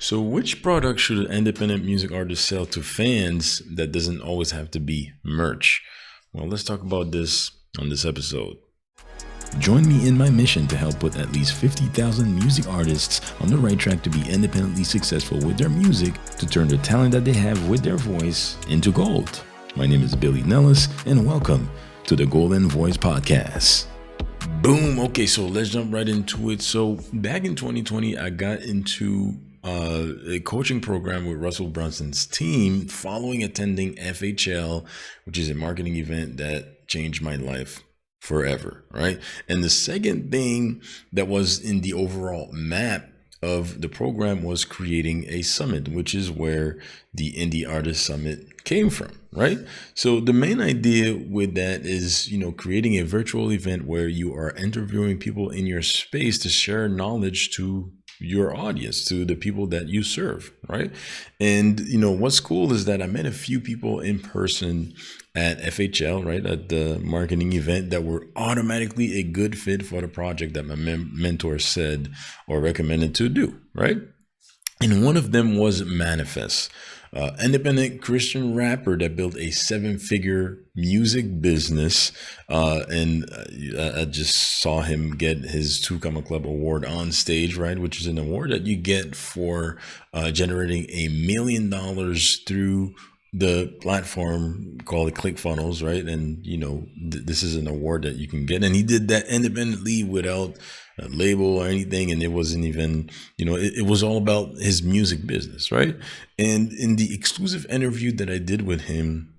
So, which product should an independent music artist sell to fans that doesn't always have to be merch? Well, let's talk about this on this episode. Join me in my mission to help put at least 50,000 music artists on the right track to be independently successful with their music, to turn the talent that they have with their voice into gold. My name is Billy Nellis, and welcome to the Golden Voice Podcast. Boom. Okay, so let's jump right into it. So back in 2020, I got into a coaching program with Russell Brunson's team following attending FHL, which is a marketing event that changed my life forever, right? And the second thing that was in the overall map of the program was creating a summit, which is where the Indie Artist Summit came from, right? So the main idea with that is, creating a virtual event where you are interviewing people in your space to share knowledge to your audience, to the people that you serve, right? And what's cool is that I met a few people in person at FHL, right, at the marketing event, that were automatically a good fit for the project that my mentor said or recommended to do, right? And one of them was Manafest, independent Christian rapper that built a 7-figure music business. And I just saw him get his 2 Comma Club award on stage, right? Which is an award that you get for generating $1 million through the platform called ClickFunnels, right? And this is an award that you can get, and he did that independently without a label or anything, and it wasn't even, it was all about his music business, right? And in the exclusive interview that I did with him,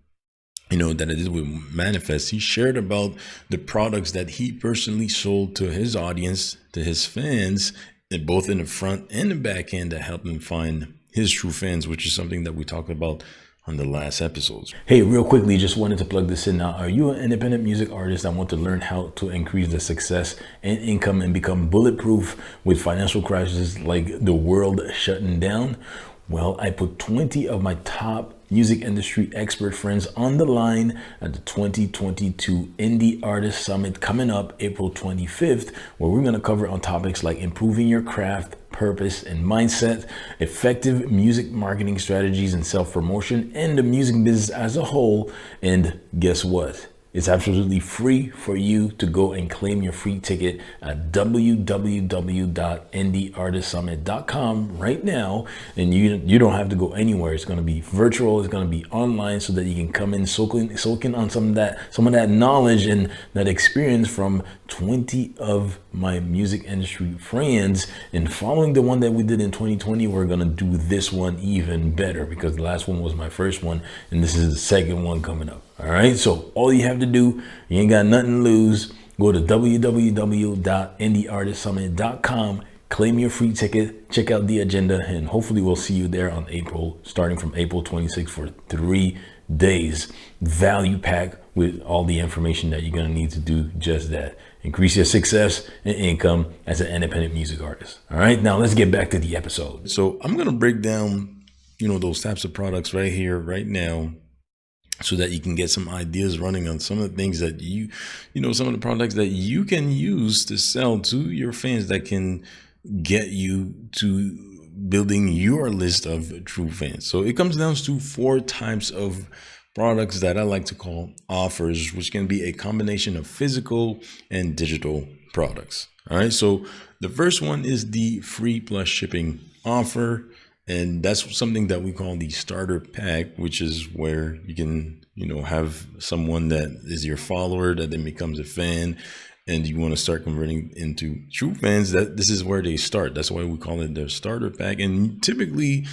that I did with Manafest, he shared about the products that he personally sold to his audience, to his fans, and both in the front and the back end, that helped him find his true fans, which is something that we talked about on the last episodes. Hey, real quickly, just wanted to plug this in now. Are you an independent music artist that want to learn how to increase the success and income and become bulletproof with financial crises like the world shutting down? Well, I put 20 of my top music industry expert friends on the line at the 2022 Indie Artist Summit coming up April 25th, where we're going to cover on topics like improving your craft, purpose, and mindset, effective music marketing strategies and self-promotion, and the music business as a whole. And guess what? It's absolutely free for you to go and claim your free ticket at www.indieartistsummit.com right now. And you don't have to go anywhere. It's going to be virtual. It's going to be online, so that you can come in, soak in on some of that knowledge and that experience from 20 of my music industry friends. And following the one that we did in 2020, we're going to do this one even better, because the last one was my first one, and this is the second one coming up. All right, so all you have to do, you ain't got nothing to lose. Go to www.indieartistsummit.com, claim your free ticket, check out the agenda, and hopefully we'll see you there on starting from April 26th for 3 days. Value pack with all the information that you're going to need to do just that. Increase your success and income as an independent music artist. All right, now let's get back to the episode. So I'm going to break down, those types of products right here, right now, so that you can get some ideas running on some of the things that some of the products that you can use to sell to your fans, that can get you to building your list of true fans. So it comes down to 4 types of products that I like to call offers, which can be a combination of physical and digital products. All right. So the first one is the free plus shipping offer. And that's something that we call the starter pack, which is where you can, have someone that is your follower that then becomes a fan, and you want to start converting into true fans. That this is where they start. That's why we call it the starter pack. And typically,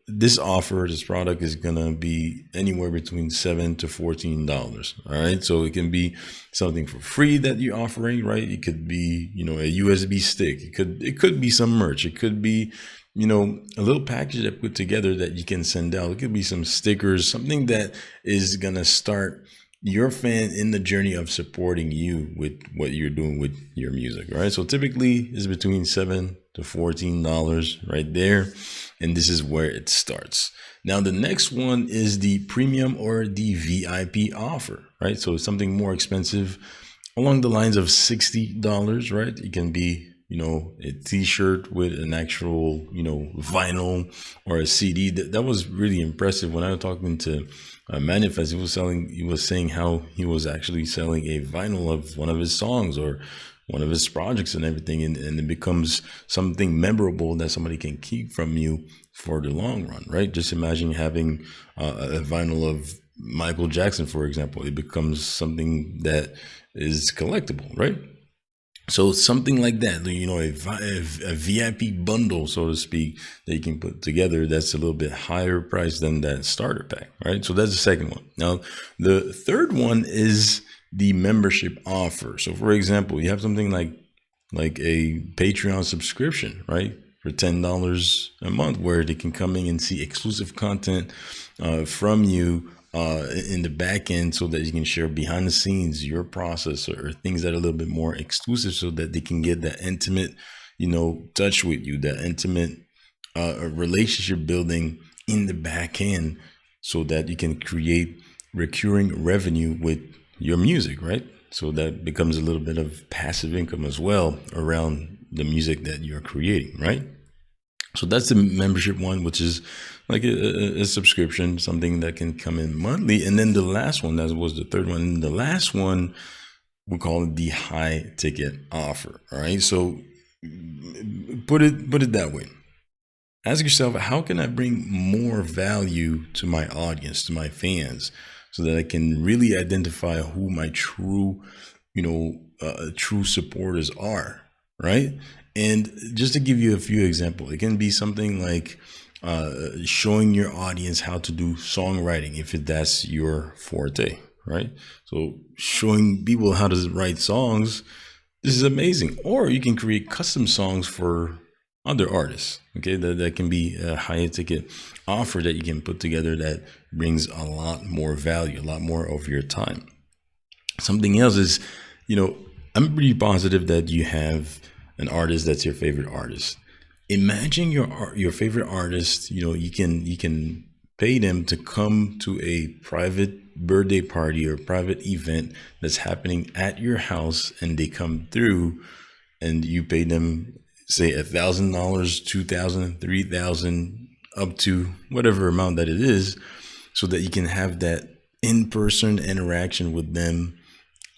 this product is gonna be anywhere between $7 to $14. All right, so it can be something for free that you're offering, right? It could be, a USB stick. It could be some merch. It could be, a little package that put together that you can send out. It could be some stickers, something that is gonna start your fan in the journey of supporting you with what you're doing with your music. All right, so typically it's between $7 to $14 right there, and this is where it starts. Now the next one is the premium or the VIP offer, right? So it's something more expensive, along the lines of $60, right? It can be a t-shirt with an actual, vinyl or a CD. That was really impressive. When I was talking to Manafest, he was saying how he was actually selling a vinyl of one of his songs or one of his projects and everything. And it becomes something memorable that somebody can keep from you for the long run, right? Just imagine having a vinyl of Michael Jackson, for example. It becomes something that is collectible, right? So something like that, a VIP bundle, so to speak, that you can put together that's a little bit higher price than that starter pack, right? So that's the second one. Now, the third one is the membership offer. So for example, you have something like a Patreon subscription, right? For $10 a month, where they can come in and see exclusive content from you in the back end, so that you can share behind the scenes your process or things that are a little bit more exclusive, so that they can get that intimate, touch with you, that intimate relationship building in the back end, so that you can create recurring revenue with your music, right? So that becomes a little bit of passive income as well around the music that you're creating, right? So that's the membership one, which is like a subscription, something that can come in monthly. And then the last one, that was the third one. And the last one, we call it the high ticket offer. All right. So put it that way. Ask yourself, how can I bring more value to my audience, to my fans, so that I can really identify who my true, true supporters are, right? And just to give you a few examples, it can be something like showing your audience how to do songwriting, if that's your forte, right? So showing people how to write songs, this is amazing. Or you can create custom songs for other artists, okay? That can be a higher ticket offer that you can put together that brings a lot more value, a lot more of your time. Something else is, I'm pretty positive that you have an artist that's your favorite artist. Imagine your favorite artist, you can pay them to come to a private birthday party or private event that's happening at your house, and they come through, and you pay them, say, $1,000, $2,000, $3,000, up to whatever amount that it is, so that you can have that in-person interaction with them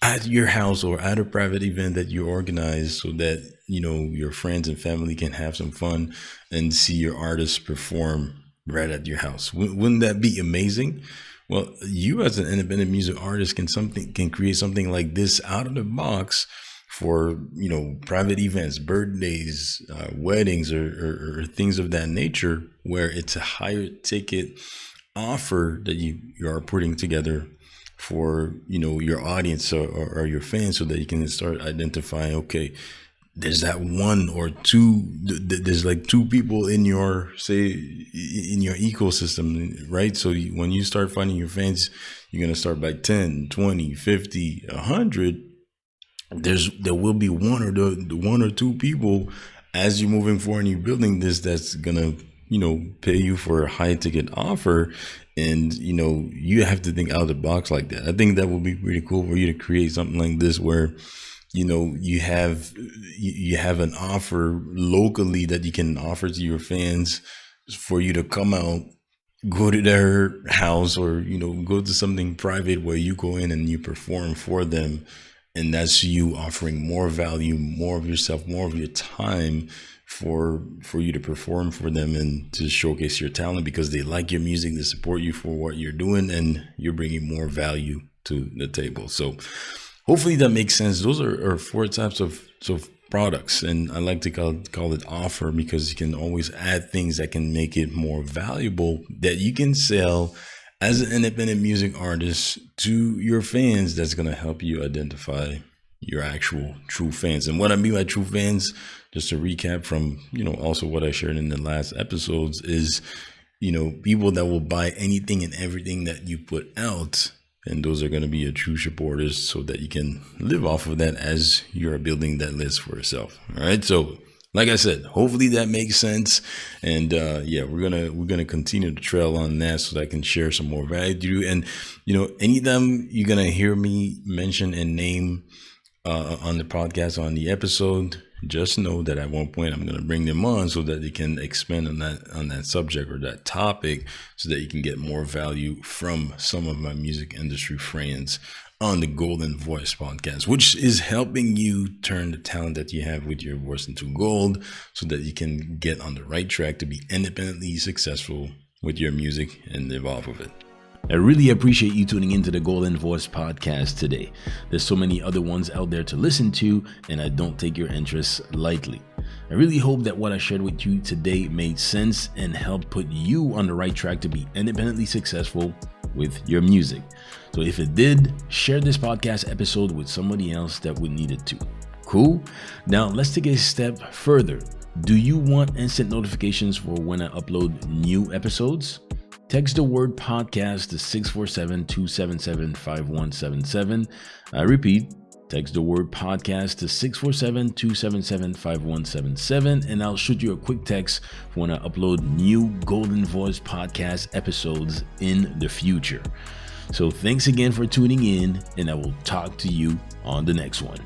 at your house or at a private event that you organize, so that your friends and family can have some fun and see your artist perform right at your house. Wouldn't that be amazing? Well, you as an independent music artist can create something like this out of the box for private events, birthdays, weddings, or things of that nature, where it's a higher ticket offer that you are putting together for your audience or your fans, so that you can start identifying, okay, there's that one or two, there's like two people in your ecosystem, right? So when you start finding your fans, you're going to start by 10, 20, 50, 100. There will be one or two people as you're moving forward and you're building this, that's gonna pay you for a high ticket offer. And you have to think out of the box like that. I think that would be pretty cool for you to create something like this, where you have an offer locally that you can offer to your fans, for you to come out, go to their house, or go to something private where you go in and you perform for them. And that's you offering more value, more of yourself, more of your time for you to perform for them and to showcase your talent, because they like your music, they support you for what you're doing, and you're bringing more value to the table. So hopefully that makes sense. Those are four types of products, and I like to call it offer, because you can always add things that can make it more valuable, that you can sell as an independent music artist to your fans. That's going to help you identify your actual true fans. And what I mean by true fans, just to recap from also what I shared in the last episodes, is people that will buy anything and everything that you put out. And those are going to be your true supporters, so that you can live off of that as you're building that list for yourself. All right. So like I said, hopefully that makes sense. And yeah, we're gonna continue to trail on that, so that I can share some more value to you. And anytime you're gonna hear me mention and name on the podcast, on the episode, just know that at one point I'm going to bring them on so that they can expand on that subject or that topic, so that you can get more value from some of my music industry friends on the Golden Voice podcast, which is helping you turn the talent that you have with your voice into gold, so that you can get on the right track to be independently successful with your music and live off of it. I really appreciate you tuning into the Golden Voice podcast today. There's so many other ones out there to listen to, and I don't take your interests lightly. I really hope that what I shared with you today made sense and helped put you on the right track to be independently successful with your music. So if it did, share this podcast episode with somebody else that would need it too. Cool? Now let's take a step further. Do you want instant notifications for when I upload new episodes? Text the word podcast to 647-277-5177. I repeat, text the word podcast to 647-277-5177, and I'll shoot you a quick text when I upload new Golden Voice podcast episodes in the future. So thanks again for tuning in, and I will talk to you on the next one.